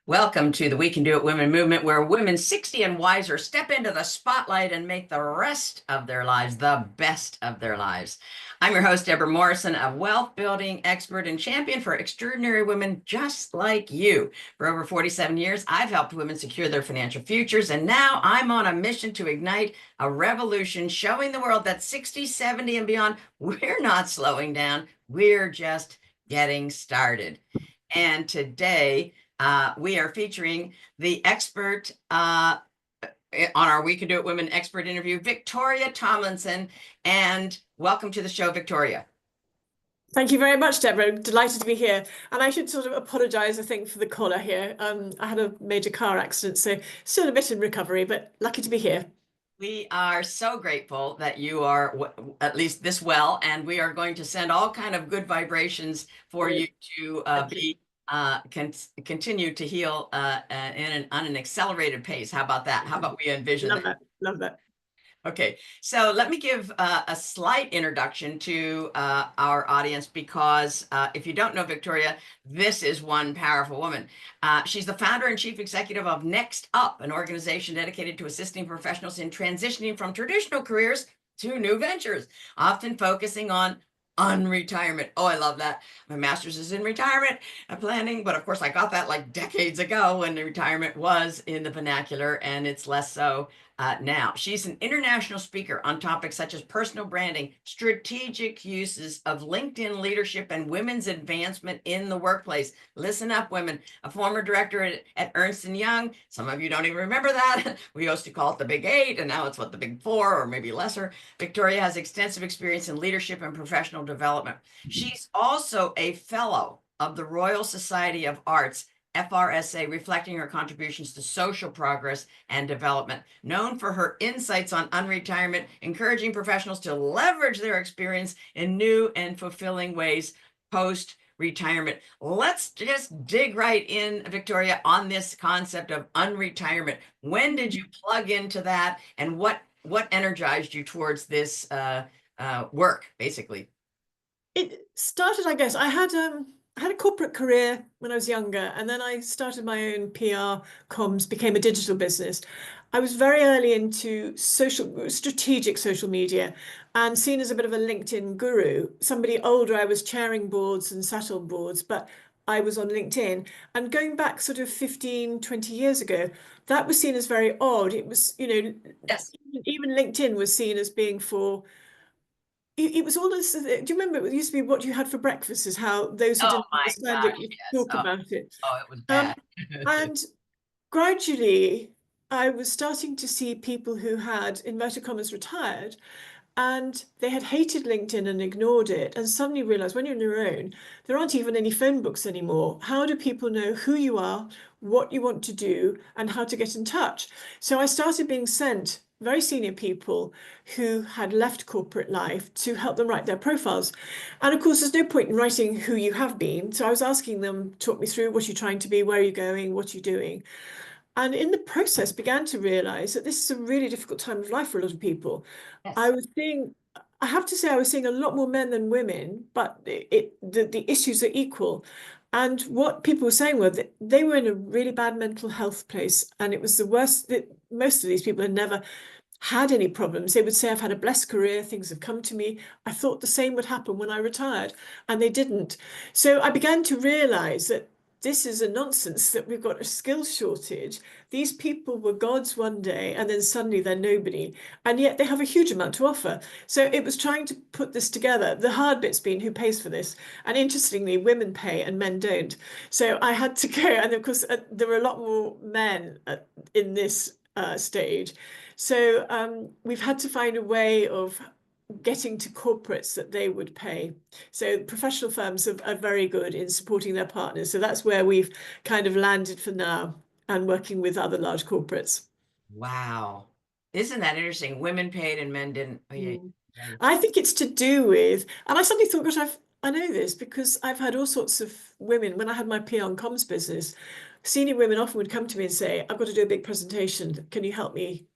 Welcome to the We Can Do It Women movement, where women 60 and wiser step into the spotlight and make the rest of their lives the best of their lives. I'm your host, Debra Morrison, a wealth building expert and champion for extraordinary women just like you. For over 47 years, I've helped women secure their financial futures, and now I'm on a mission to ignite a revolution showing the world that 60, 70, and beyond, we're not slowing down, we're just getting started. And today, we are featuring the expert on our We Can Do It Women expert interview, Victoria Tomlinson. And welcome to the show, Victoria. Thank you very much, Deborah. Delighted to be here. And I should sort of apologize, I think, for the caller here. I had a major car accident, so still a bit in recovery, but lucky to be here. We are so grateful that you are at least this well, and we are going to send all kind of good vibrations for you to continue to heal on an accelerated pace. How about that? How about we envision that? Love that. Okay, so let me give a slight introduction to our audience, because if you don't know Victoria, this is one powerful woman. She's the founder and chief executive of NextUp, an organization dedicated to assisting professionals in transitioning from traditional careers to new ventures, often focusing on unretirement. Oh, I love that. My master's is in retirement planning, but of course I got that like decades ago when the retirement was in the vernacular, and it's less so now. She's an international speaker on topics such as personal branding, strategic uses of LinkedIn leadership, and women's advancement in the workplace. Listen up, women. A former director at Ernst Young. Some of you don't even remember that. We used to call it the Big Eight, and now it's what, the Big Four, or maybe lesser. Victoria has extensive experience in leadership and professional development. She's also a fellow of the Royal Society of Arts, FRSA, reflecting her contributions to social progress and development. Known for her insights on unretirement, encouraging professionals to leverage their experience in new and fulfilling ways post-retirement. Let's just dig right in, Victoria, on this concept of unretirement. When did you plug into that, and what energized you towards this work, basically? It started, I guess, I had a corporate career when I was younger, and then I started my own PR comms, became a digital business. I was very early into strategic social media, and seen as a bit of a LinkedIn guru. Somebody older, I was chairing boards and sat on boards, but I was on LinkedIn. And going back sort of 15, 20 years ago, that was seen as very odd. It was, Yes. Even LinkedIn was seen as being for, it was all this. Do you remember it used to be what you had for breakfast is how those who didn't understand it would talk about it. Oh, it was bad. And gradually I was starting to see people who had, inverted commas, retired, and they had hated LinkedIn and ignored it, and suddenly realized when you're on your own, there aren't even any phone books anymore. How do people know who you are, what you want to do, and how to get in touch? So I started being sent very senior people who had left corporate life to help them write their profiles. And of course, there's no point in writing who you have been. So I was asking them, talk me through what you're trying to be, where are you going, what are you doing? And in the process, began to realize that this is a really difficult time of life for a lot of people. Yes. I have to say, I was seeing a lot more men than women, but the issues are equal. And what people were saying were that they were in a really bad mental health place. And it was the worst, that most of these people had never had any problems. They would say, I've had a blessed career, things have come to me. I thought the same would happen when I retired, and they didn't. So I began to realize that this is a nonsense, that we've got a skills shortage. These people were gods one day, and then suddenly they're nobody, and yet they have a huge amount to offer. So it was trying to put this together. The hard bit's been who pays for this, and interestingly, women pay and men don't. So I had to go, and of course there were a lot more men in this stage. So we've had to find a way of getting to corporates that they would pay. So professional firms are very good in supporting their partners. So that's where we've kind of landed for now, and working with other large corporates. Wow. Isn't that interesting? Women paid and men didn't. Oh, yeah. I think it's to do with, and I suddenly thought, gosh, I know this because I've had all sorts of women. When I had my PR and comms business, senior women often would come to me and say, I've got to do a big presentation. Can you help me?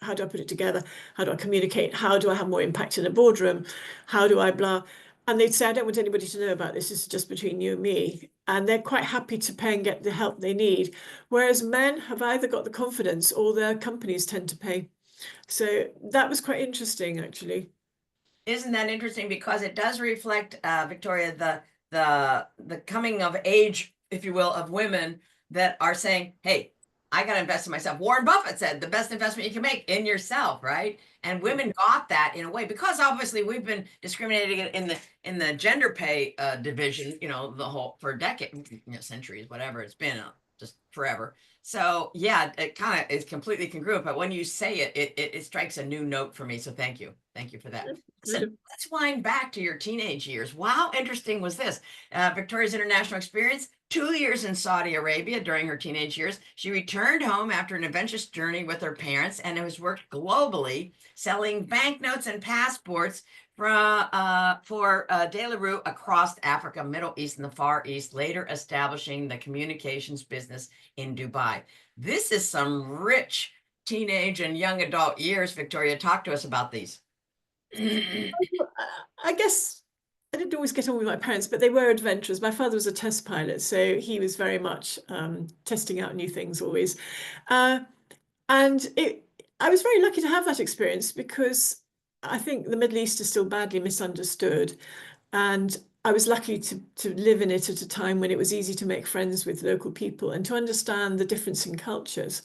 How do I put it together? How do I communicate? How do I have more impact in a boardroom? How do I blah? And they'd say, I don't want anybody to know about this. This is just between you and me. and they're quite happy to pay and get the help they need. Whereas men have either got the confidence or their companies tend to pay. So that was quite interesting, actually. Isn't that interesting? Because it does reflect, Victoria, the coming of age, if you will, of women that are saying, "Hey, I got to invest in myself." Warren Buffett said, "The best investment you can make in yourself," right? And women got that in a way because obviously we've been discriminating in the gender pay division, the whole for decades, centuries, whatever it's been, just forever. So yeah, it kind of is completely congruent. But when you say it, it strikes a new note for me. So thank you for that. Listen, let's wind back to your teenage years. Wow, interesting was this? Victoria's international experience, 2 years in Saudi Arabia during her teenage years. She returned home after an adventurous journey with her parents and has worked globally selling banknotes and passports for De La Rue across Africa, Middle East, and the Far East, later establishing the communications business in Dubai. This is some rich teenage and young adult years. Victoria, talk to us about these. I guess I didn't always get on with my parents, but they were adventurers. My father was a test pilot, so he was very much testing out new things always. Uh, and I was very lucky to have that experience because I think the Middle East is still badly misunderstood. And I was lucky to live in it at a time when it was easy to make friends with local people and to understand the difference in cultures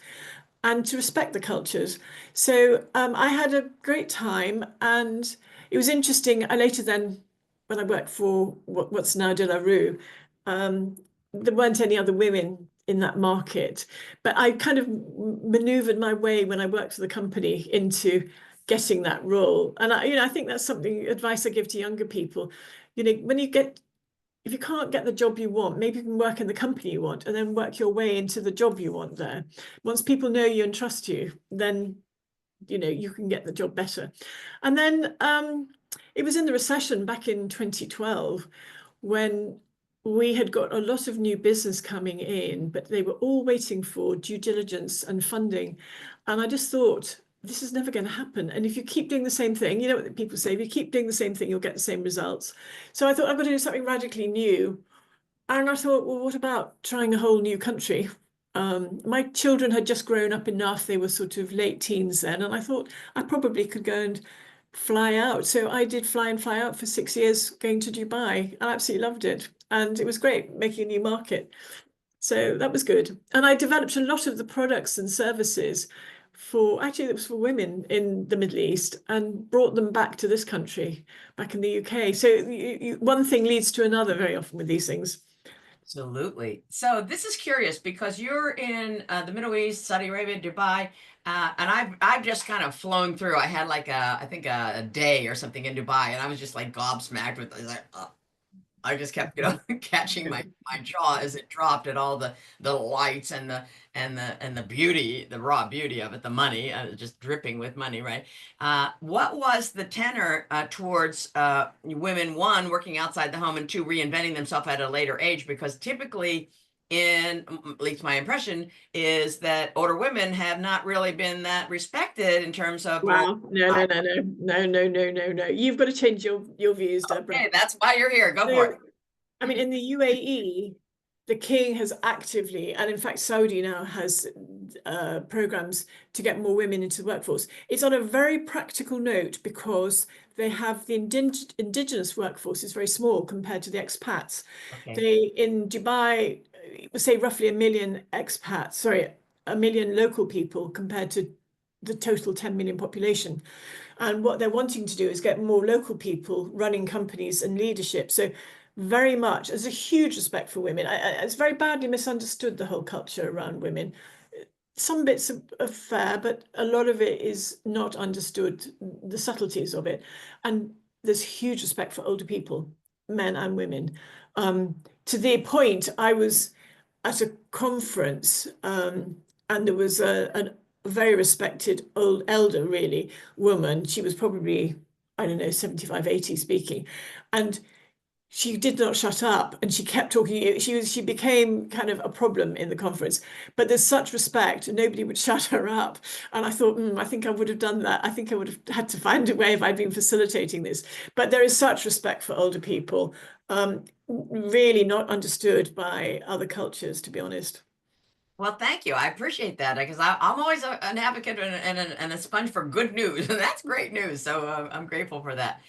and to respect the cultures. So I had a great time, and it was interesting. I later then, when I worked for what's now De La Rue, there weren't any other women in that market, but I kind of maneuvered my way when I worked for the company into getting that role. And I think that's something advice I give to younger people. When you get if you can't get the job you want, maybe you can work in the company you want and then work your way into the job you want there. Once people know you and trust you, then you can get the job better. And then it was in the recession back in 2012 when we had got a lot of new business coming in, but they were all waiting for due diligence and funding. And I just thought, this is never going to happen. And if you keep doing the same thing, you know what people say, if you keep doing the same thing, you'll get the same results. So I thought, I've got to do something radically new. And I thought, well, what about trying a whole new country? My children had just grown up enough. They were sort of late teens then. And I thought I probably could go and fly out. So I did fly in, fly out for 6 years going to Dubai. I absolutely loved it. And it was great making a new market. So that was good. And I developed a lot of the products and services it was for women in the Middle East and brought them back to this country, back in the UK. So one thing leads to another very often with these things. Absolutely. So this is curious because you're in the Middle East, Saudi Arabia, Dubai, and I've just kind of flown through. I had like I think a day or something in Dubai, and I was just like gobsmacked with like, I just kept, catching my jaw as it dropped at all the lights and the beauty, the raw beauty of it, the money, just dripping with money, right? What was the tenor towards women, one, working outside the home, and two, reinventing themselves at a later age? Because typically, at least my impression is that older women have not really been that respected in terms of. Wow. No. You've got to change your views, Debra. Okay, that's why you're here. Go for it. I mean, in the UAE, the king has actively, and in fact, Saudi now has programs to get more women into the workforce. It's on a very practical note because they have the indigenous workforce is very small compared to the expats. Okay. In Dubai, say roughly 1 million expats, sorry, 1 million local people compared to the total 10 million population. And what they're wanting to do is get more local people running companies and leadership. So very much, there's a huge respect for women. It's very badly misunderstood, the whole culture around women. Some bits are fair, but a lot of it is not understood, the subtleties of it. And there's huge respect for older people, men and women. To the point, I was at a conference and there was a very respected old elder, really, woman. She was probably, I don't know, 75, 80 speaking. And she did not shut up and she kept talking. She became kind of a problem in the conference, but there's such respect, nobody would shut her up. And I thought, I think I would have done that. I think I would have had to find a way if I'd been facilitating this. But there is such respect for older people. really not understood by other cultures, to be honest. Well, thank you. I appreciate that because I'm always an advocate and a sponge for good news, and that's great news. So I'm grateful for that.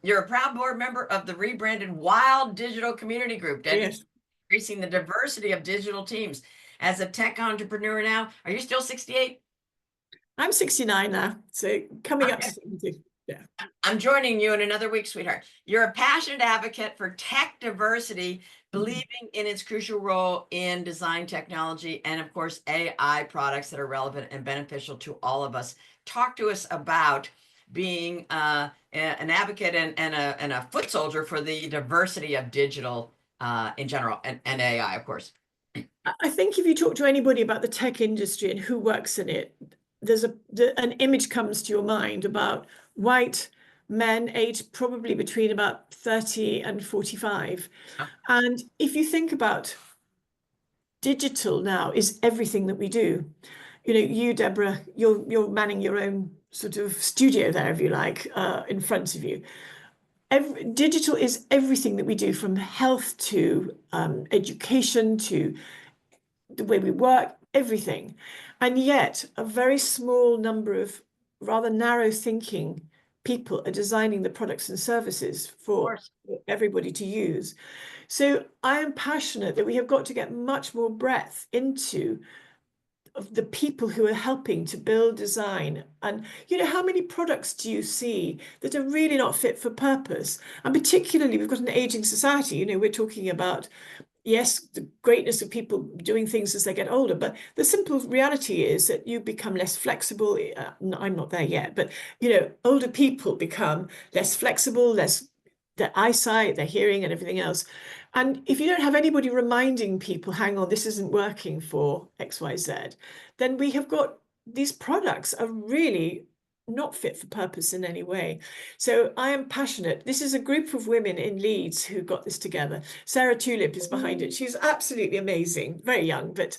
You're a proud board member of the rebranded Wild Digital Community Group, dedicated Yes. to increasing the diversity of digital teams. As a tech entrepreneur now, are you still 68? I'm 69 now, so coming up to Okay. 70. Yeah. I'm joining you in another week, sweetheart. You're a passionate advocate for tech diversity, believing in its crucial role in design technology and, of course, AI products that are relevant and beneficial to all of us. Talk to us about being an advocate and a foot soldier for the diversity of digital in general and AI, of course. I think if you talk to anybody about the tech industry and who works in it, there's an image comes to your mind about white men aged probably between about 30 and 45. And if you think about digital now is everything that we do. You know, you, Deborah, you're manning your own sort of studio there, if you like, in front of you. Digital is everything that we do, from health to education to the way we work, everything. And yet, a very small number of rather narrow thinking people are designing the products and services for everybody to use. So I am passionate that we have got to get much more breadth into of the people who are helping to build design. And how many products do you see that are really not fit for purpose? And particularly, we've got an aging society. We're talking about, yes, the greatness of people doing things as they get older, but the simple reality is that you become less flexible. I'm not there yet, but older people become less flexible, less their eyesight, their hearing, and everything else. And if you don't have anybody reminding people, hang on, this isn't working for XYZ, then we have got these products are really not fit for purpose in any way. So I am passionate. This is a group of women in Leeds who got this together. Sarah Tulip is behind it. She's absolutely amazing, very young, but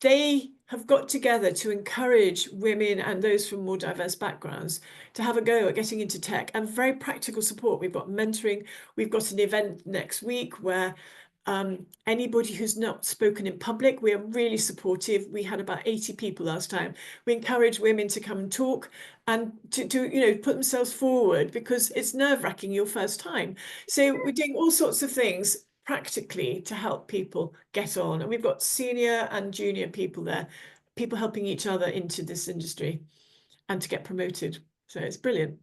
they have got together to encourage women and those from more diverse backgrounds to have a go at getting into tech, and very practical support. We've got mentoring. We've got an event next week where anybody who's not spoken in public, we are really supportive. We had about 80 people last time. We encourage women to come and talk and to put themselves forward, because it's nerve-wracking your first time. So we're doing all sorts of things practically to help people get on. And we've got senior and junior people there, people helping each other into this industry and to get promoted. So it's brilliant.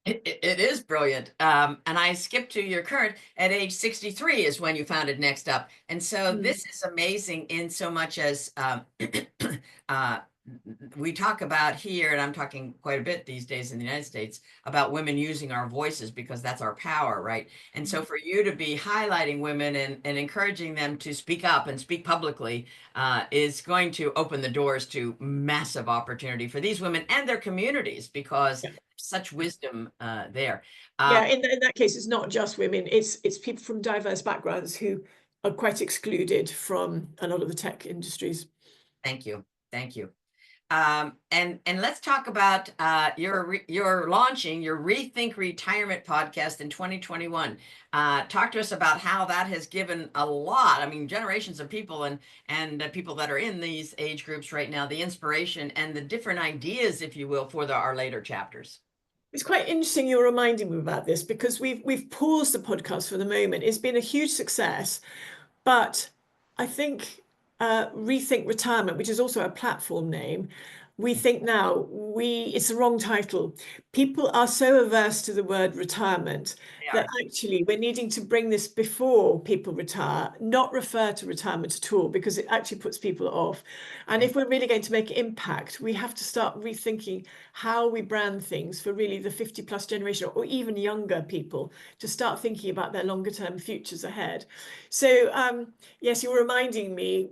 It is brilliant. And I skipped to your current at age 63 is when you founded NextUp. And so this is amazing in so much as we talk about here, and I'm talking quite a bit these days in the United States, about women using our voices because that's our power, right? And so for you to be highlighting women and encouraging them to speak up and speak publicly is going to open the doors to massive opportunity for these women and their communities, because such wisdom there. Yeah, in that case, it's not just women, it's people from diverse backgrounds who are quite excluded from a lot of the tech industries. Thank you. Thank you. And let's talk about you're launching your Rethink Retirement podcast in 2021. Talk to us about how that has given a lot, I mean, generations of people and people that are in these age groups right now, the inspiration and the different ideas, if you will, for our later chapters. It's quite interesting you're reminding me about this, because we've paused the podcast for the moment. It's been a huge success, but I think Rethink Retirement, which is also a platform name, we think now it's the wrong title. People are so averse to the word retirement that actually we're needing to bring this before people retire, not refer to retirement at all, because it actually puts people off. And if we're really going to make impact, we have to start rethinking how we brand things for really the 50+ generation, or even younger people, to start thinking about their longer term futures ahead. So yes, you're reminding me,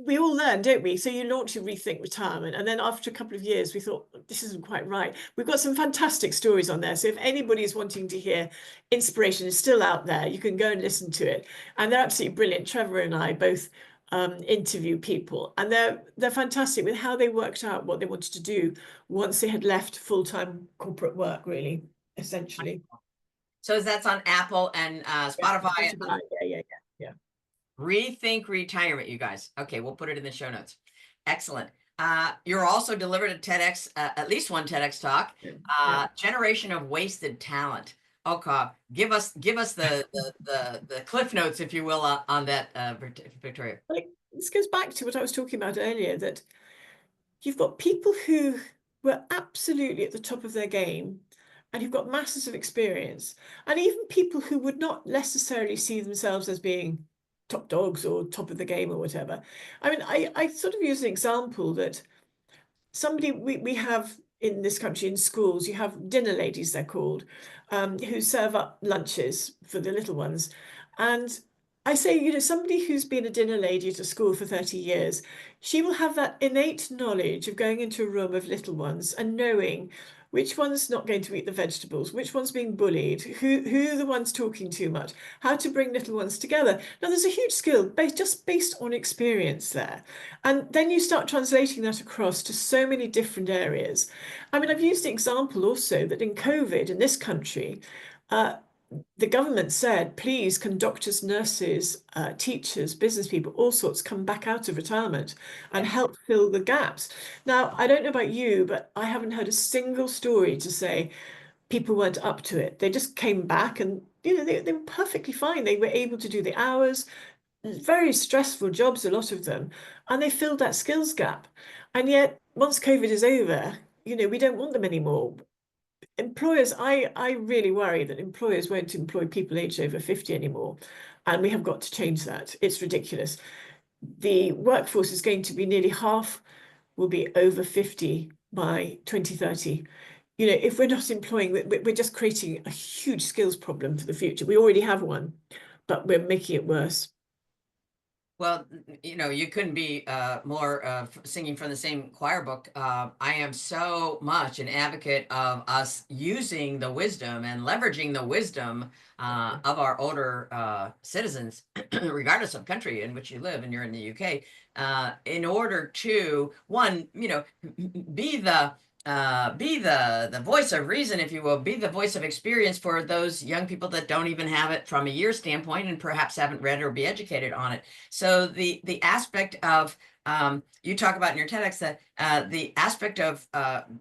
we all learn, don't we? So you launch your Rethink Retirement, and then after a couple of years, we thought, this isn't quite right. We've got some fantastic stories on there. So if anybody is wanting to hear inspiration, is still out there, you can go and listen to it. And they're absolutely brilliant. Trevor and I both interview people, and they're fantastic with how they worked out what they wanted to do once they had left full-time corporate work, really, essentially. So that's on Apple and Yeah, Spotify. Spotify. Yeah. Rethink Retirement, you guys. Okay, we'll put it in the show notes. Excellent. You're also delivered a TEDx, at least one TEDx talk, Yeah. Generation of Wasted Talent. Okay, give us the cliff notes, if you will, on that, Victoria. Like, this goes back to what I was talking about earlier, that you've got people who were absolutely at the top of their game and who've got masses of experience, and even people who would not necessarily see themselves as being top dogs or top of the game or whatever. I mean, I sort of use an example that somebody we have in this country in schools, you have dinner ladies, they're called, who serve up lunches for the little ones. And I say, you know, somebody who's been a dinner lady at a school for 30 years, she will have that innate knowledge of going into a room of little ones and knowing which one's not going to eat the vegetables, which one's being bullied, who are the ones talking too much, how to bring little ones together. Now, there's a huge skill just based on experience there. And then you start translating that across to so many different areas. I mean, I've used the example also that in COVID in this country, uh, the government said, please, can doctors, nurses, teachers, business people, all sorts come back out of retirement and Yeah. help fill the gaps. Now, I don't know about you, but I haven't heard a single story to say people weren't up to it. They just came back and, you know, they were perfectly fine. They were able to do the hours, very stressful jobs, a lot of them, and they filled that skills gap. And yet, once COVID is over, you know, we don't want them anymore. Employers, I really worry that employers won't employ people aged over 50 anymore. And we have got to change that. It's ridiculous. The workforce is going to be nearly half will be over 50 by 2030. You know, if we're not employing, we're just creating a huge skills problem for the future. We already have one, but we're making it worse. Well, you know, you couldn't be more singing from the same choir book. I am so much an advocate of us using the wisdom and leveraging the wisdom of our older citizens, regardless of country in which you live, and you're in the UK, in order to, one, you know, be the be the voice of reason, if you will, be the voice of experience for those young people that don't even have it from a year standpoint and perhaps haven't read or be educated on it. So the aspect of you talk about in your TEDx that the aspect of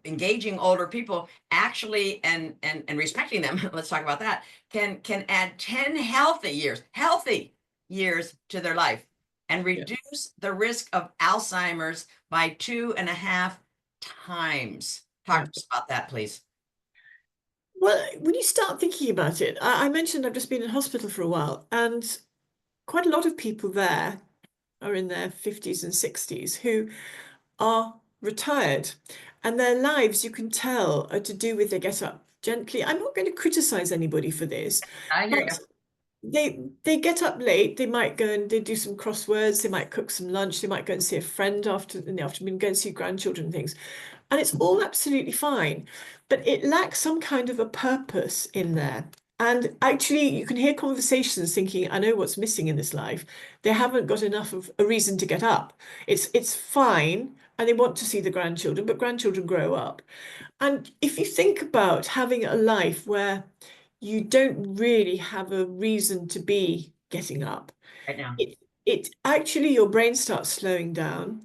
engaging older people actually and respecting them, let's talk about that, can add 10 healthy years to their life and Yeah. reduce the risk of Alzheimer's by 2.5 times. Yeah. Talk to us about that, please. Well, when you start thinking about it, I mentioned I've just been in hospital for a while, and quite a lot of people there are in their 50s and 60s who are retired, and their lives, you can tell, are to do with they get up gently. I'm not going to criticize anybody for this, I hear you. but they get up late. They might go and they do some crosswords. They might cook some lunch. They might go and see a friend after in the afternoon, go and see grandchildren and things, and it's all absolutely fine. But it lacks some kind of a purpose in there. And actually, you can hear conversations thinking, I know what's missing in this life. They haven't got enough of a reason to get up. It's fine, and they want to see the grandchildren, but grandchildren grow up. And if you think about having a life where you don't really have a reason to be getting up, Right now. it actually your brain starts slowing down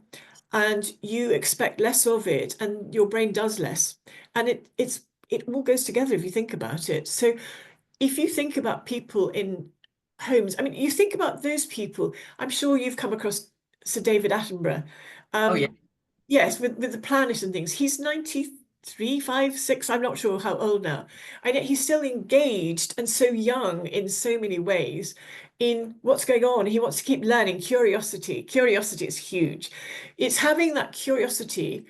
and you expect less of it and your brain does less. And it all goes together if you think about it. So if you think about people in homes, I mean, you think about those people, I'm sure you've come across Sir David Attenborough. Oh yeah. Um, Yes, with the planet and things. He's 93, 5, 6, I'm not sure how old now. And yet he's still engaged and so young in so many ways in what's going on. He wants to keep learning. Curiosity. Curiosity is huge. It's having that curiosity.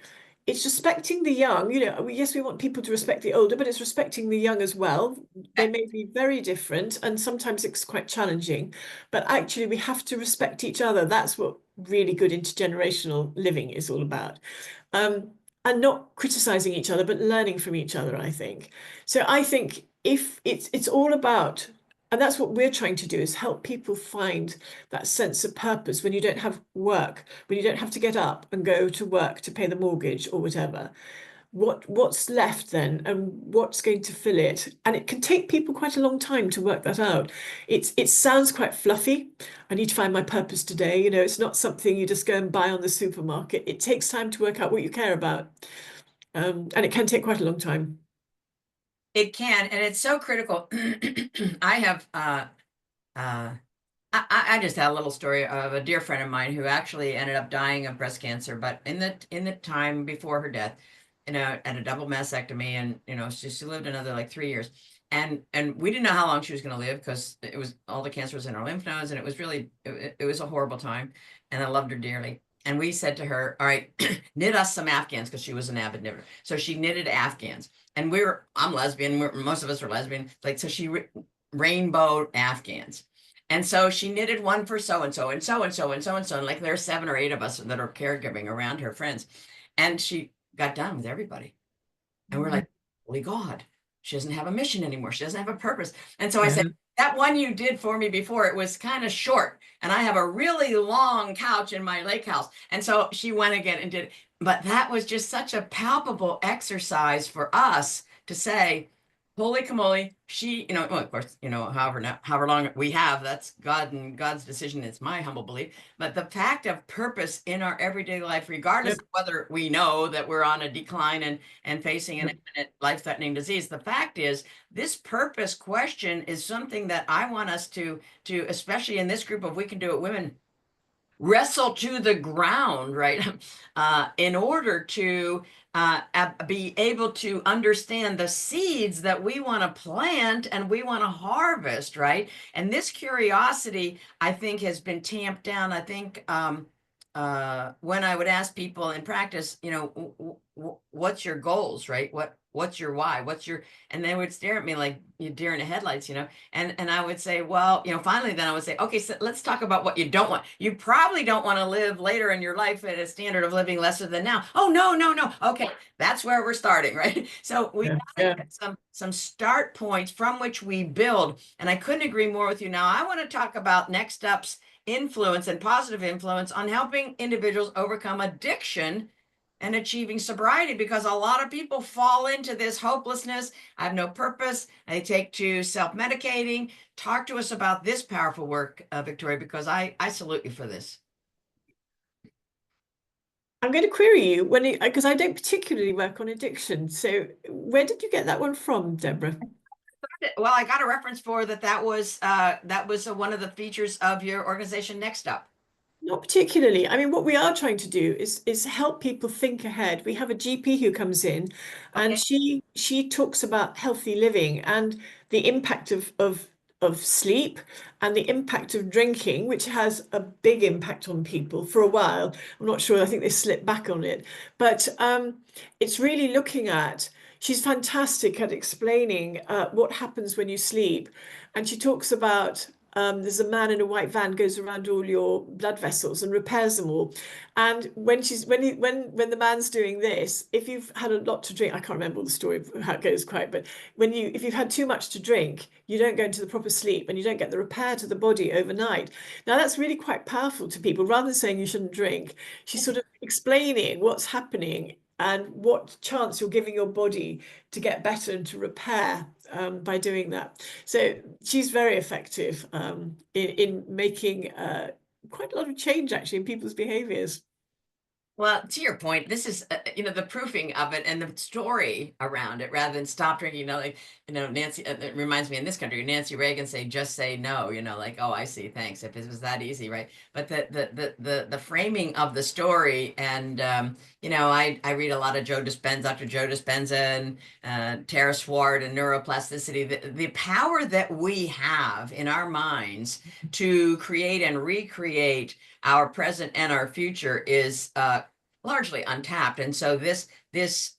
It's respecting the young. You know, yes, we want people to respect the older, but it's respecting the young as well. They may be very different, and sometimes it's quite challenging. But actually, we have to respect each other. That's what really good intergenerational living is all about. And not criticizing each other, but learning from each other, I think. So I think if it's all about, and that's what we're trying to do, is help people find that sense of purpose when you don't have work, when you don't have to get up and go to work to pay the mortgage or whatever. what's left then, and what's going to fill it. And it can take people quite a long time to work that out. It sounds quite fluffy. I need to find my purpose today. You know, it's not something you just go and buy on the supermarket. It takes time to work out what you care about. And it can take quite a long time. It can, and it's so critical. I have uh I just had a little story of a dear friend of mine who actually ended up dying of breast cancer, but in the time before her death, at a double mastectomy, and she lived another like 3 years, and we didn't know how long she was going to live because it was all the cancer was in her lymph nodes, and it was really it was a horrible time, and I loved her dearly. And we said to her, "All right, knit us some Afghans," because she was an avid knitter. So she knitted Afghans, and I'm lesbian. Most of us are lesbian. Like so, she rainbow Afghans. And so she knitted one for so and so and so and so and so and so. And like there are 7 or 8 of us that are caregiving around her friends. And she got done with everybody. And we're like, holy God, she doesn't have a mission anymore. She doesn't have a purpose. And so I said, Yeah. that one you did for me before, it was kind of short. And I have a really long couch in my lake house. And so she went again and did it. But that was just such a palpable exercise for us to say, holy camole, well, of course, however long we have, that's God and God's decision. It's my humble belief. But the fact of purpose in our everyday life, regardless Yep. of whether we know that we're on a decline and facing an Yep. imminent life-threatening disease, the fact is this purpose question is something that I want us to, especially in this group of We Can Do It women, wrestle to the ground, right? In order to be able to understand the seeds that we want to plant and we want to harvest, right? And this curiosity, I think, has been tamped down. I think when I would ask people in practice, what's your goals, right? What's your why? And they would stare at me like you deer in the headlights, and I would say, well, finally, then I would say, okay, so let's talk about what you don't want. You probably don't want to live later in your life at a standard of living lesser than now. Oh, no, no, no. Okay, that's where we're starting, right? So we Yeah. gotta Yeah. get some start points from which we build. And I couldn't agree more with you. Now, I want to talk about NextUp's influence and positive influence on helping individuals overcome addiction and achieving sobriety, because a lot of people fall into this hopelessness. I have no purpose. They take to self-medicating. Talk to us about this powerful work, Victoria, because I salute you for this. I'm going to query you because I don't particularly work on addiction. So where did you get that one from, Deborah? Well, I got a reference for that. That was one of the features of your organization, NextUp. Not particularly. I mean, what we are trying to do is help people think ahead. We have a GP who comes in, and Okay. she talks about healthy living and the impact of sleep and the impact of drinking, which has a big impact on people for a while. I'm not sure. I think they slipped back on it, but it's really looking at. She's fantastic at explaining what happens when you sleep, and she talks about there's a man in a white van goes around all your blood vessels and repairs them all. And when the man's doing this, if you've had a lot to drink, I can't remember all the story of how it goes quite, but if you've had too much to drink, you don't go into the proper sleep and you don't get the repair to the body overnight. Now that's really quite powerful to people. Rather than saying you shouldn't drink, she's sort of explaining what's happening and what chance you're giving your body to get better and to repair by doing that. So she's very effective in making quite a lot of change actually in people's behaviors. Well, to your point, this is, the proofing of it and the story around it rather than stop drinking, Nancy, it reminds me in this country, Nancy Reagan say, just say no, like, oh, I see, thanks. If it was that easy, right? But the framing of the story and, I read a lot of Dr. Joe Dispenza and Tara Swart and neuroplasticity, the power that we have in our minds to create and recreate our present and our future is largely untapped. And so this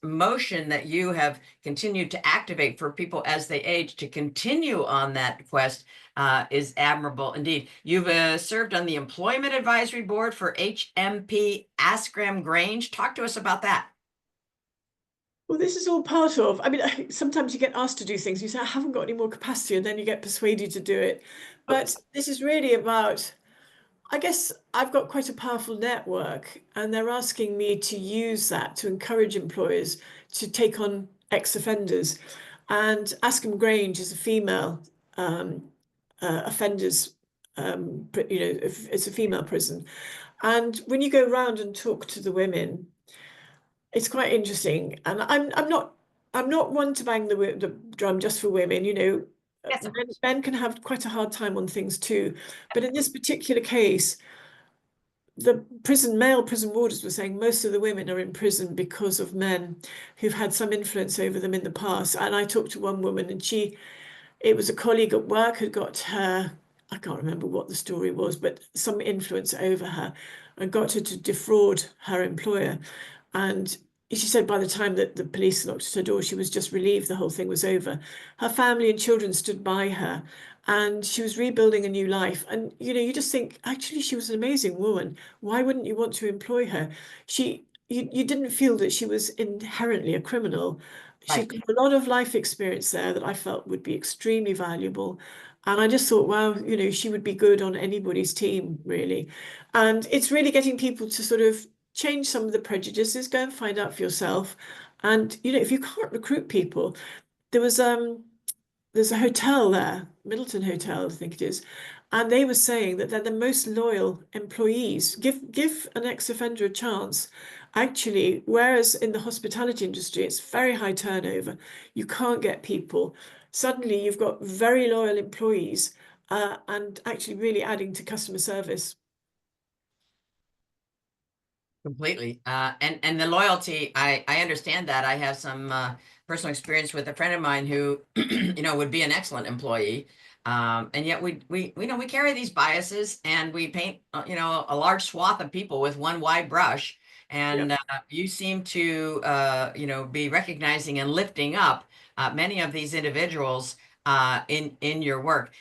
motion that you have continued to activate for people as they age to continue on that quest is admirable indeed. You've served on the Employment Advisory Board for HMP Askram Grange. Talk to us about that. Well, this is all part of, I mean, sometimes you get asked to do things, you say, I haven't got any more capacity, and then you get persuaded to do it. But this is really about I guess I've got quite a powerful network, and they're asking me to use that to encourage employers to take on ex-offenders. And Askham Grange is a female um, offenders, it's a female prison. And when you go around and talk to the women, it's quite interesting. And I'm not one to bang the drum just for women. Yes, of course. Men can have quite a hard time on things too. But in this particular case, the male prison warders were saying most of the women are in prison because of men who've had some influence over them in the past. And I talked to one woman, and it was a colleague at work who got her, I can't remember what the story was, but some influence over her and got her to defraud her employer. And she said by the time that the police knocked at her door, she was just relieved the whole thing was over. Her family and children stood by her, and she was rebuilding a new life. And you just think, actually, she was an amazing woman. Why wouldn't you want to employ her? You didn't feel that she was inherently a criminal. She'd Right. got a lot of life experience there that I felt would be extremely valuable. And I just thought, wow, she would be good on anybody's team, really. And it's really getting people to sort of change some of the prejudices, go and find out for yourself. And if you can't recruit people, there was there's a hotel there, Middleton Hotel, I think it is, and they were saying that they're the most loyal employees. Give an ex-offender a chance. Actually, whereas in the hospitality industry, it's very high turnover, you can't get people. Suddenly, you've got very loyal employees, and actually really adding to customer service. Completely. And the loyalty, I understand that. I have some personal experience with a friend of mine who, would be an excellent employee. And yet we carry these biases and we paint, a large swath of people with one wide brush. Yeah. And you seem to, be recognizing and lifting up many of these individuals in your work.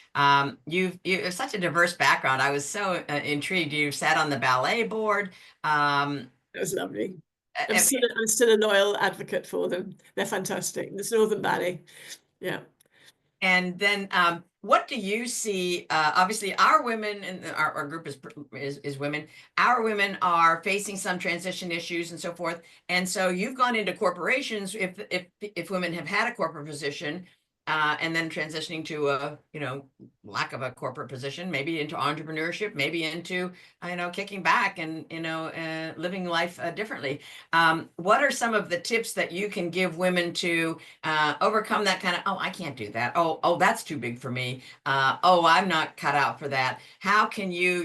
You have such a diverse background. I was so intrigued. You sat on the ballet board. Um, It was lovely. uh, I'm uh, still a loyal advocate for them. They're fantastic. This Northern Valley. Yeah. and then what do you see? Obviously, our women and our group is women. Our women are facing some transition issues and so forth. And so you've gone into corporations if women have had a corporate position and then transitioning to a lack of a corporate position, maybe into entrepreneurship, maybe into kicking back and living life differently. What are some of the tips that you can give women to overcome that kind of, oh, I can't do that. Oh, that's too big for me. Oh, I'm not cut out for that. How can you,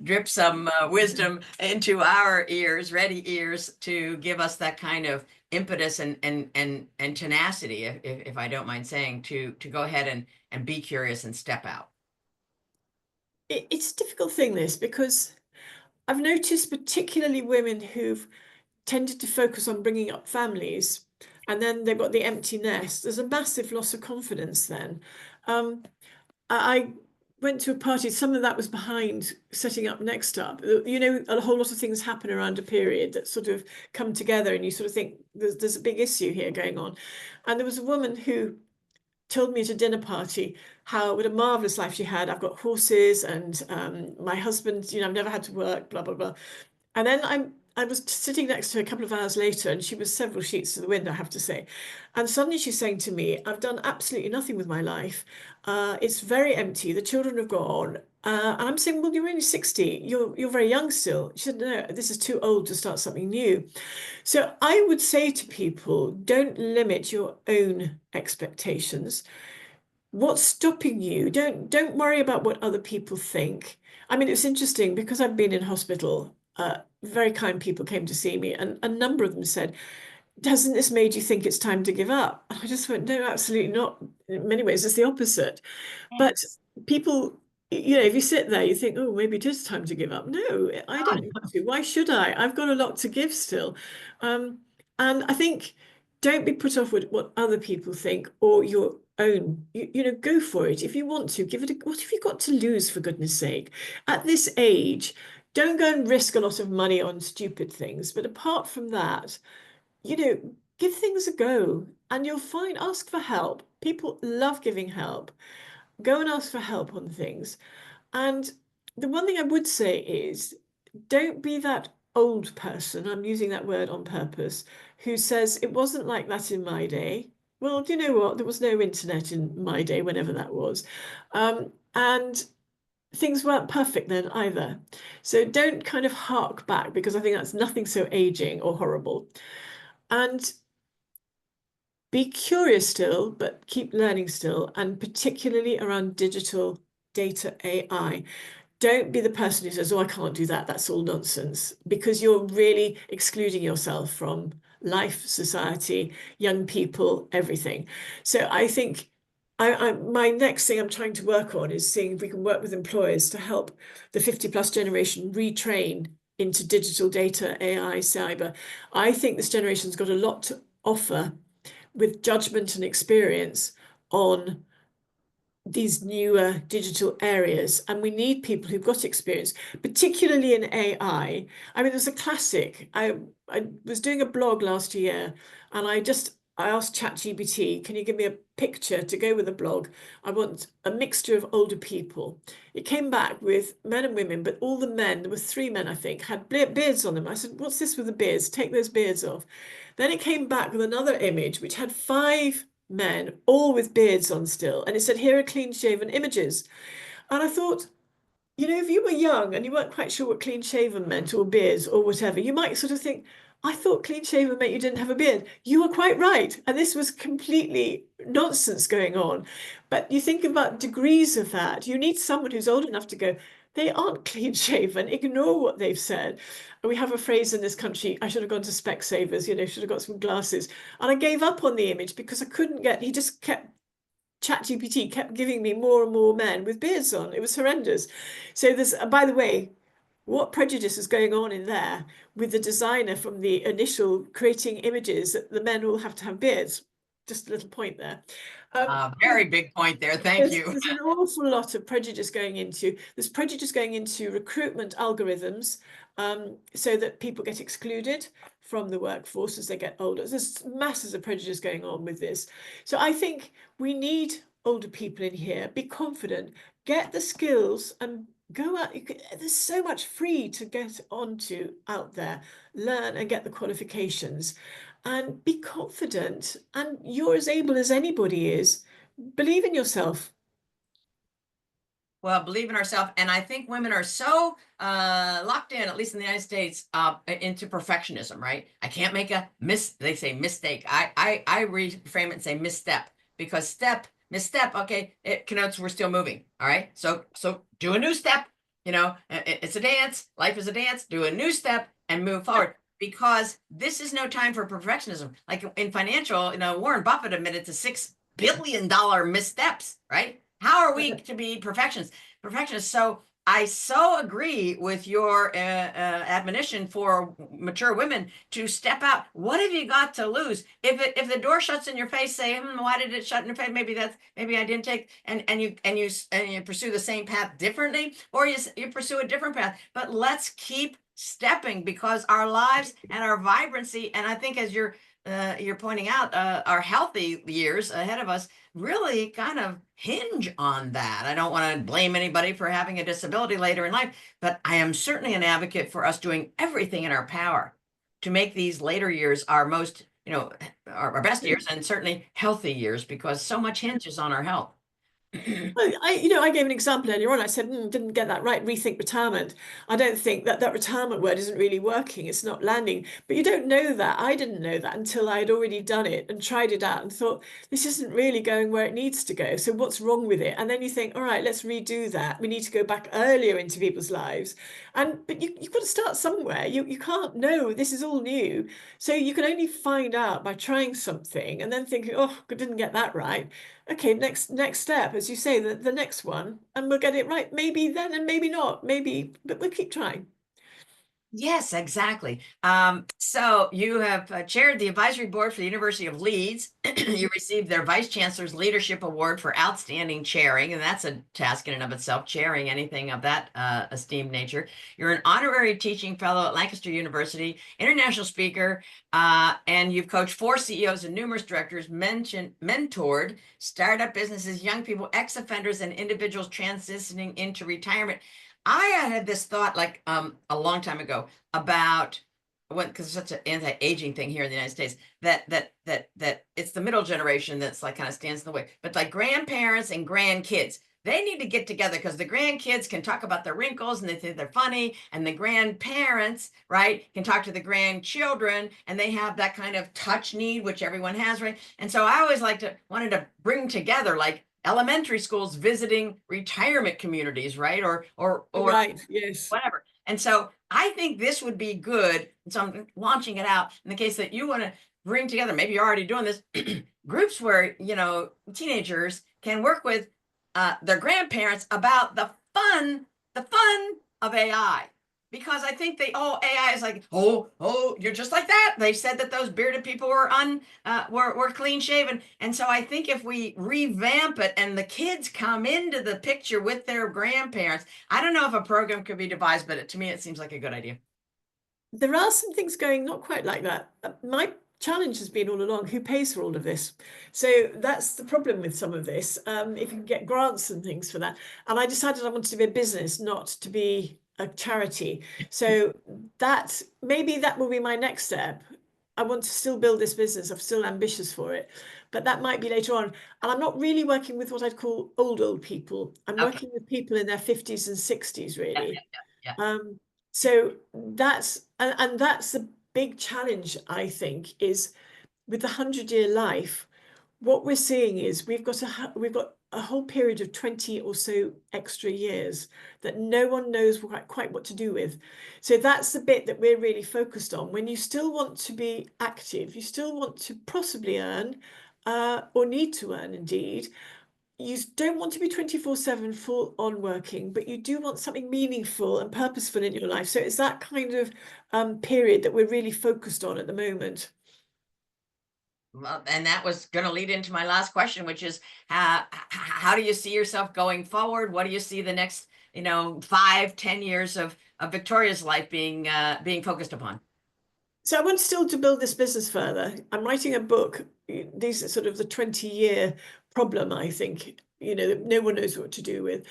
drip some wisdom into our ears, ready ears, to give us that kind of impetus and tenacity, if I don't mind saying, to go ahead and be curious and step out. It's a difficult thing, this, because I've noticed particularly women who've tended to focus on bringing up families, and then they've got the empty nest. There's a massive loss of confidence then. Um, I went to a party, some of that was behind setting up NextUp. A whole lot of things happen around a period that sort of come together, and you sort of think there's a big issue here going on. And there was a woman who told me at a dinner party what a marvelous life she had. I've got horses, and my husband, I've never had to work, blah, blah, blah. And then I was sitting next to her a couple of hours later, and she was several sheets to the wind, I have to say. And suddenly she's saying to me, I've done absolutely nothing with my life. It's very empty. The children have gone. And I'm saying, well, you're only 60. You're very young still. She said, no, this is too old to start something new. So I would say to people, don't limit your own expectations. What's stopping you? Don't worry about what other people think. I mean, it's interesting because I've been in hospital. Very kind people came to see me, and a number of them said, hasn't this made you think it's time to give up? And I just went, no, absolutely not. In many ways, it's the opposite. But people, if you sit there, you think, oh, maybe it is time to give up. No, I don't want to. Why should I? I've got a lot to give still. Um, and I think don't be put off with what other people think or your own. Go for it. If you want to, give it what have you got to lose, for goodness sake? At this age, don't go and risk a lot of money on stupid things. But apart from that, give things a go, and you'll find, ask for help. People love giving help. Go and ask for help on things. And the one thing I would say is don't be that old person, I'm using that word on purpose, who says it wasn't like that in my day. Well, do you know what? There was no internet in my day, whenever that was. And things weren't perfect then either. So don't kind of hark back, because I think that's nothing so aging or horrible. And be curious still, but keep learning still, and particularly around digital data AI. Don't be the person who says, oh, I can't do that. That's all nonsense, because you're really excluding yourself from life, society, young people, everything. So I think my next thing I'm trying to work on is seeing if we can work with employers to help the 50 plus generation retrain into digital data, AI, cyber. I think this generation's got a lot to offer with judgment and experience on these newer digital areas, and we need people who've got experience, particularly in AI. I mean, there's a classic. I was doing a blog last year, and I asked ChatGPT, can you give me a picture to go with the blog? I want a mixture of older people. It came back with men and women, but all the men, there were 3 men, I think, had beards on them. I said, what's this with the beards? Take those beards off. Then it came back with another image, which had 5 men, all with beards on still. And it said, here are clean shaven images. And I thought, you know, if you were young and you weren't quite sure what clean shaven meant or beards or whatever, you might sort of think, I thought clean shaven meant you didn't have a beard. You were quite right. And this was completely nonsense going on. But you think about degrees of that. You need someone who's old enough to go, they aren't clean shaven. Ignore what they've said. And we have a phrase in this country, I should have gone to Specsavers, you know, should have got some glasses. And I gave up on the image because I couldn't get, he just kept ChatGPT kept giving me more and more men with beards on. It was horrendous. So there's, by the way, what prejudice is going on in there with the designer from the initial creating images that the men all have to have beards? Just a little point there. Very big point there. Thank There's, you. there's an awful lot of prejudice going into, there's prejudice going into recruitment algorithms, so that people get excluded from the workforce as they get older. There's masses of prejudice going on with this. So I think we need older people in here. Be confident, get the skills and go out. There's so much free to get onto out there, learn and get the qualifications and be confident. And you're as able as anybody is. Believe in yourself. Well, believe in ourselves. And I think women are so locked in, at least in the United States, into perfectionism, right? I can't make a they say mistake. I reframe it and say misstep, because misstep, okay, it connotes we're still moving. All right. So do a new step, you know, it's a dance. Life is a dance. Do a new step and move forward. Because this is no time for perfectionism. Like in financial, you know, Warren Buffett admitted to $6 billion missteps, right? How are we to be perfectionists? So I so agree with your admonition for mature women to step out. What have you got to lose? If the door shuts in your face, say, why did it shut in your face? Maybe I didn't take, and you pursue the same path differently, or you pursue a different path. But let's keep stepping, because our lives and our vibrancy, and I think as you're pointing out, our healthy years ahead of us really kind of hinge on that. I don't want to blame anybody for having a disability later in life, but I am certainly an advocate for us doing everything in our power to make these later years our most, you know, our best years, and certainly healthy years, because so much hinges on our health. I gave an example earlier on. I said, didn't get that right. Rethink retirement. I don't think that retirement word isn't really working. It's not landing. But you don't know that. I didn't know that until I'd already done it and tried it out and thought, this isn't really going where it needs to go. So what's wrong with it? And then you think, all right, let's redo that. We need to go back earlier into people's lives. But you've got to start somewhere. You can't know. This is all new. So you can only find out by trying something and then thinking, oh, I didn't get that right. Okay, next step, as you say, the next one, and we'll get it right. Maybe then and maybe not, maybe, but we'll keep trying. Yes, exactly. So you have chaired the advisory board for the University of Leeds. You received their Vice Chancellor's Leadership Award for outstanding chairing, and that's a task in and of itself, chairing anything of that esteemed nature. You're an honorary teaching fellow at Lancaster University, international speaker, and you've coached 4 CEOs and numerous directors, mentored startup businesses, young people, ex-offenders, and individuals transitioning into retirement. I had this thought like a long time ago about when, because it's such an anti-aging thing here in the United States, that it's the middle generation that's like kind of stands in the way. But like grandparents and grandkids, they need to get together because the grandkids can talk about their wrinkles and they think they're funny, and the grandparents, right, can talk to the grandchildren, and they have that kind of touch need, which everyone has, right? And so I always wanted to bring together like elementary schools visiting retirement communities, right? Or Right, yes. whatever. And so I think this would be good. And so I'm launching it out in the case that you want to bring together, maybe you're already doing this, groups where, teenagers can work with their grandparents about the fun of AI. Because I think AI is like, oh, you're just like that. They said that those bearded people were clean shaven. And so I think if we revamp it and the kids come into the picture with their grandparents, I don't know if a program could be devised, but to me, it seems like a good idea. There are some things going not quite like that. My challenge has been all along, who pays for all of this? So that's the problem with some of this. If you can get grants and things for that. And I decided I wanted to be a business, not to be a charity. So maybe that will be my next step. I want to still build this business. I'm still ambitious for it, but that might be later on. And I'm not really working with what I'd call old people. I'm Okay. working with people in their 50s and 60s, really. Yeah. So and that's the big challenge, I think, is with the 100-year life. What we're seeing is we've got a whole period of 20 or so extra years that no one knows quite what to do with. So that's the bit that we're really focused on. When you still want to be active, you still want to possibly earn, or need to earn indeed. You don't want to be 24/7 full on working, but you do want something meaningful and purposeful in your life. So it's that kind of period that we're really focused on at the moment. Well, and that was going to lead into my last question, which is how do you see yourself going forward? What do you see the next, 5, 10 years of Victoria's life being focused upon? So I want still to build this business further. I'm writing a book. These are sort of the 20-year problem, I think, that no one knows what to do with.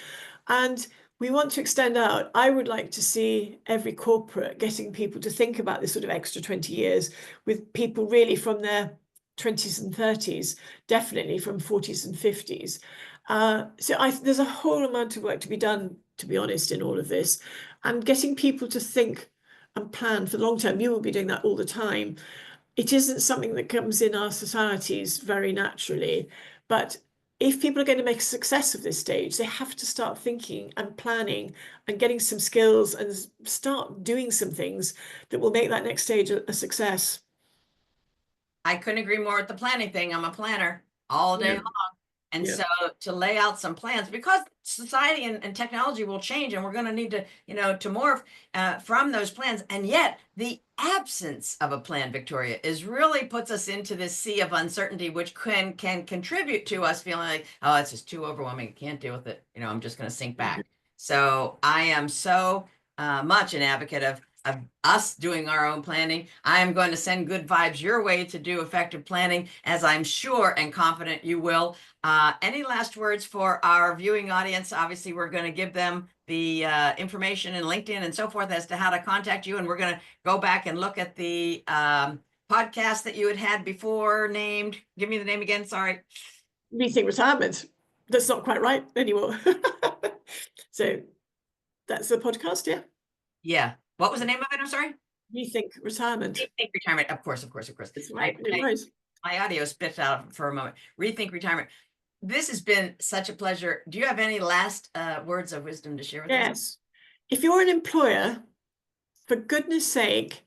And we want to extend out. I would like to see every corporate getting people to think about this sort of extra 20 years with people really from their 20s and 30s, definitely from 40s and 50s. So there's a whole amount of work to be done, to be honest, in all of this, and getting people to think and plan for the long term. You will be doing that all the time. It isn't something that comes in our societies very naturally, but if people are going to make a success of this stage, they have to start thinking and planning and getting some skills and start doing some things that will make that next stage a success. I couldn't agree more with the planning thing. I'm a planner all day Yeah. long. And Yeah. so to lay out some plans, because society and technology will change, and we're going to need to, to morph from those plans. And yet the absence of a plan, Victoria, is really puts us into this sea of uncertainty, which can contribute to us feeling like, oh, it's just too overwhelming. I can't deal with it. I'm just going to sink back. So I am so much an advocate of us doing our own planning. I am going to send good vibes your way to do effective planning, as I'm sure and confident you will. Any last words for our viewing audience? Obviously, we're going to give them the information in LinkedIn and so forth as to how to contact you. And we're going to go back and look at the podcast that you had before named. Give me the name again. Sorry. Rethink Retirement. That's not quite right anymore. So that's the podcast, yeah. Yeah. What was the name of it? I'm sorry. Rethink Retirement. Rethink Retirement. Of course. That's right. Right. My audio spit out for a moment. Rethink Retirement. This has been such a pleasure. Do you have any last words of wisdom to share with us? Yes. If you're an employer, for goodness sake,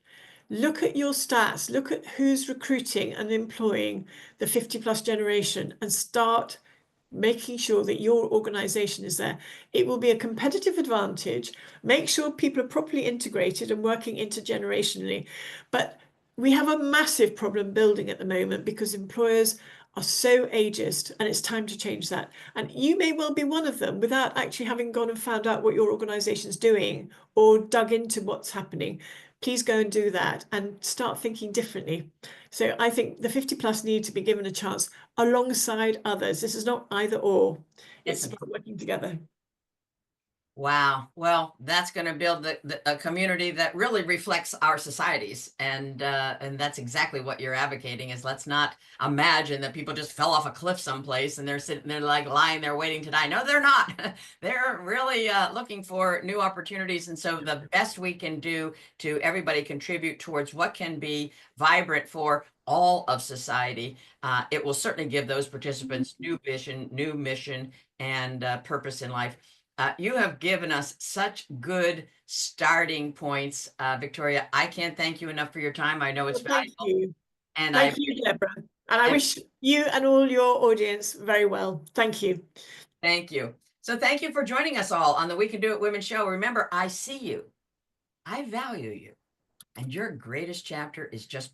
look at your stats, look at who's recruiting and employing the 50+ generation and start making sure that your organization is there. It will be a competitive advantage. Make sure people are properly integrated and working intergenerationally. But we have a massive problem building at the moment because employers are so ageist, and it's time to change that. And you may well be one of them without actually having gone and found out what your organization's doing or dug into what's happening. Please go and do that and start thinking differently. So I think the 50+ need to be given a chance alongside others. This is not either or. It's about working together. Wow. Well, that's going to build a community that really reflects our societies, and that's exactly what you're advocating. Is let's not imagine that people just fell off a cliff someplace and they're sitting there like lying there waiting to die. No, they're not. They're really looking for new opportunities, and so the best we can do to everybody contribute towards what can be vibrant for all of society. It will certainly give those participants new vision, new mission, and purpose in life. You have given us such good starting points, Victoria. I can't thank you enough for your time. I know it's Well, thank valuable, you. and Thank you, Deborah. And I and wish you and all your audience very well. Thank you. thank you. So thank you for joining us all on the We Can Do It Women show. Remember, I see you, I value you, and your greatest chapter is just